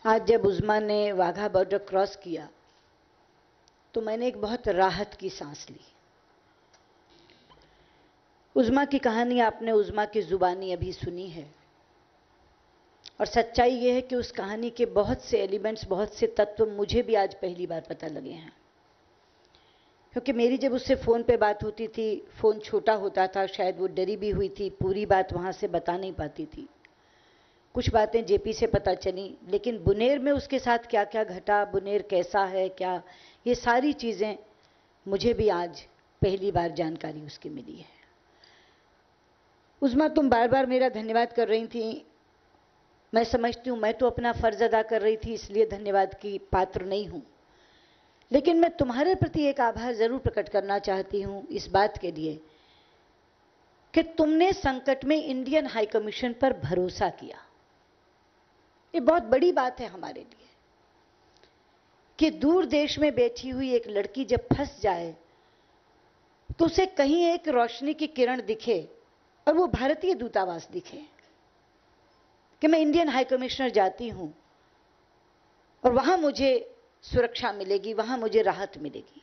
आज जब उज़्मा ने वाघा बॉर्डर क्रॉस किया तो मैंने एक बहुत राहत की सांस ली। उज़्मा की कहानी आपने उज़्मा की जुबानी अभी सुनी है और सच्चाई यह है कि उस कहानी के बहुत से एलिमेंट्स, बहुत से तत्व मुझे भी आज पहली बार पता लगे हैं। क्योंकि मेरी जब उससे फ़ोन पे बात होती थी, फ़ोन छोटा होता था, शायद वो डरी भी हुई थी, पूरी बात वहाँ से बता नहीं पाती थी। कुछ बातें जेपी से पता चली, लेकिन बुनेर में उसके साथ क्या क्या घटा, बुनेर कैसा है, क्या, ये सारी चीज़ें मुझे भी आज पहली बार जानकारी उसकी मिली है। उज़्मा, तुम बार बार मेरा धन्यवाद कर रही थी। मैं समझती हूँ मैं तो अपना फ़र्ज़ अदा कर रही थी, इसलिए धन्यवाद की पात्र नहीं हूँ, लेकिन मैं तुम्हारे प्रति एक आभार ज़रूर प्रकट करना चाहती हूँ इस बात के लिए कि तुमने संकट में इंडियन हाई कमीशन पर भरोसा किया। ये बहुत बड़ी बात है हमारे लिए कि दूर देश में बैठी हुई एक लड़की जब फंस जाए तो उसे कहीं एक रोशनी की किरण दिखे और वो भारतीय दूतावास दिखे कि मैं इंडियन हाई कमिश्नर जाती हूं और वहां मुझे सुरक्षा मिलेगी, वहां मुझे राहत मिलेगी।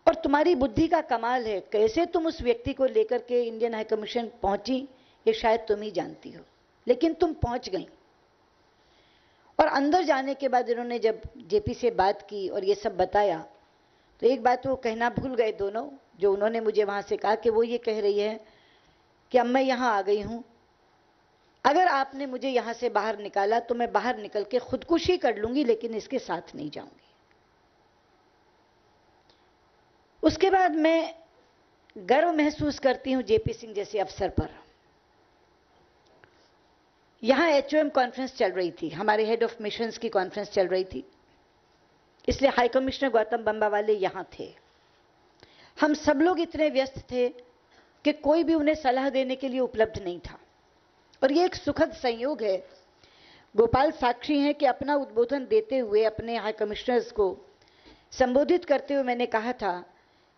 और तुम्हारी बुद्धि का कमाल है, कैसे तुम उस व्यक्ति को लेकर के इंडियन हाई कमीशन पहुंची ये शायद तुम ही जानती हो, लेकिन तुम पहुंच गई। और अंदर जाने के बाद इन्होंने जब जेपी से बात की और ये सब बताया तो एक बात वो कहना भूल गए दोनों, जो उन्होंने मुझे वहां से कहा कि वो ये कह रही है कि अब मैं यहां आ गई हूं, अगर आपने मुझे यहां से बाहर निकाला तो मैं बाहर निकल के खुदकुशी कर लूंगी, लेकिन इसके साथ नहीं जाऊंगी। उसके बाद मैं गर्व महसूस करती हूं जेपी सिंह जैसे अफसर पर। यहां एचओएम कॉन्फ्रेंस चल रही थी, हमारे हेड ऑफ मिशंस की कॉन्फ्रेंस चल रही थी, इसलिए हाई कमिश्नर गौतम बंबावाले यहां थे। हम सब लोग इतने व्यस्त थे कि कोई भी उन्हें सलाह देने के लिए उपलब्ध नहीं था। और ये एक सुखद संयोग है, गोपाल साक्षी हैं कि अपना उद्बोधन देते हुए अपने हाई कमिश्नर्स को संबोधित करते हुए मैंने कहा था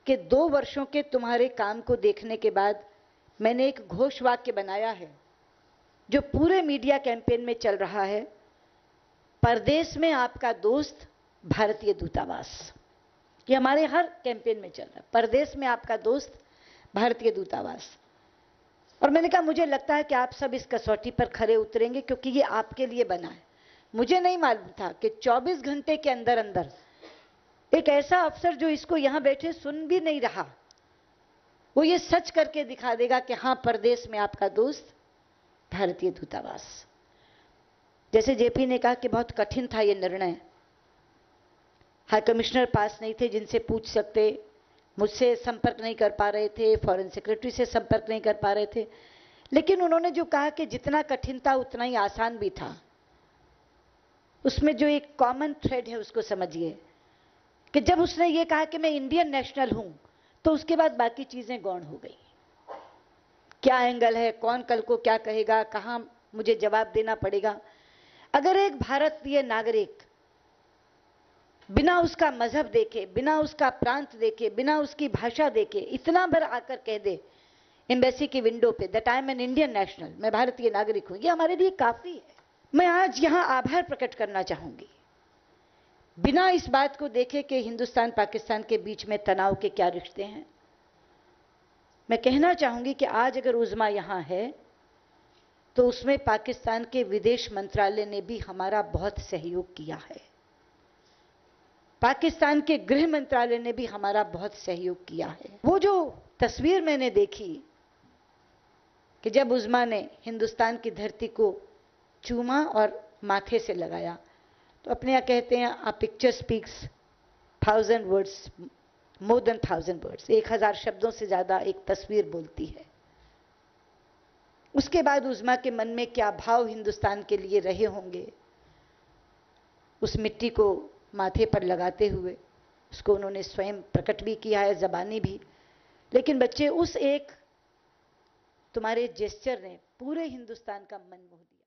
कि 2 वर्षों के तुम्हारे काम को देखने के बाद मैंने एक घोषवाक्य बनाया है जो पूरे मीडिया कैंपेन में चल रहा है, परदेश में आपका दोस्त भारतीय दूतावास। ये हमारे हर कैंपेन में चल रहा है, परदेश में आपका दोस्त भारतीय दूतावास। और मैंने कहा मुझे लगता है कि आप सब इस कसौटी पर खरे उतरेंगे, क्योंकि ये आपके लिए बना है। मुझे नहीं मालूम था कि 24 घंटे के अंदर अंदर एक ऐसा अफसर जो इसको यहां बैठे सुन भी नहीं रहा, वो ये सच करके दिखा देगा कि हां, परदेश में आपका दोस्त भारतीय दूतावास। जैसे जेपी ने कहा कि बहुत कठिन था ये निर्णय, हाई कमिश्नर पास नहीं थे जिनसे पूछ सकते, मुझसे संपर्क नहीं कर पा रहे थे, फॉरेन सेक्रेटरी से संपर्क नहीं कर पा रहे थे, लेकिन उन्होंने जो कहा कि जितना कठिन था उतना ही आसान भी था, उसमें जो एक कॉमन थ्रेड है उसको समझिए कि जब उसने ये कहा कि मैं इंडियन नेशनल हूं तो उसके बाद बाकी चीजें गौण हो गई। क्या एंगल है, कौन कल को क्या कहेगा, कहां मुझे जवाब देना पड़ेगा। अगर एक भारतीय नागरिक बिना उसका मजहब देखे, बिना उसका प्रांत देखे, बिना उसकी भाषा देखे इतना भर आकर कह दे एम्बेसी की विंडो पे that I am an Indian national, मैं भारतीय नागरिक हूं, ये हमारे लिए काफी है। मैं आज यहां आभार प्रकट करना चाहूंगी, बिना इस बात को देखे कि हिंदुस्तान पाकिस्तान के बीच में तनाव के क्या रिश्ते हैं। मैं कहना चाहूंगी कि आज अगर उज़्मा यहां है तो उसमें पाकिस्तान के विदेश मंत्रालय ने भी हमारा बहुत सहयोग किया है, पाकिस्तान के गृह मंत्रालय ने भी हमारा बहुत सहयोग किया है। वो जो तस्वीर मैंने देखी कि जब उज़्मा ने हिंदुस्तान की धरती को चूमा और माथे से लगाया, तो अपने यहाँ कहते हैं a picture speaks 1000 words, more than 1000 words, 1000 शब्दों से ज्यादा एक तस्वीर बोलती है। उसके बाद उज़्मा के मन में क्या भाव हिंदुस्तान के लिए रहे होंगे, उस मिट्टी को माथे पर लगाते हुए उसको उन्होंने स्वयं प्रकट भी किया है, ज़बानी भी। लेकिन बच्चे, उस एक तुम्हारे जेस्चर ने पूरे हिंदुस्तान का मन मोह दिया।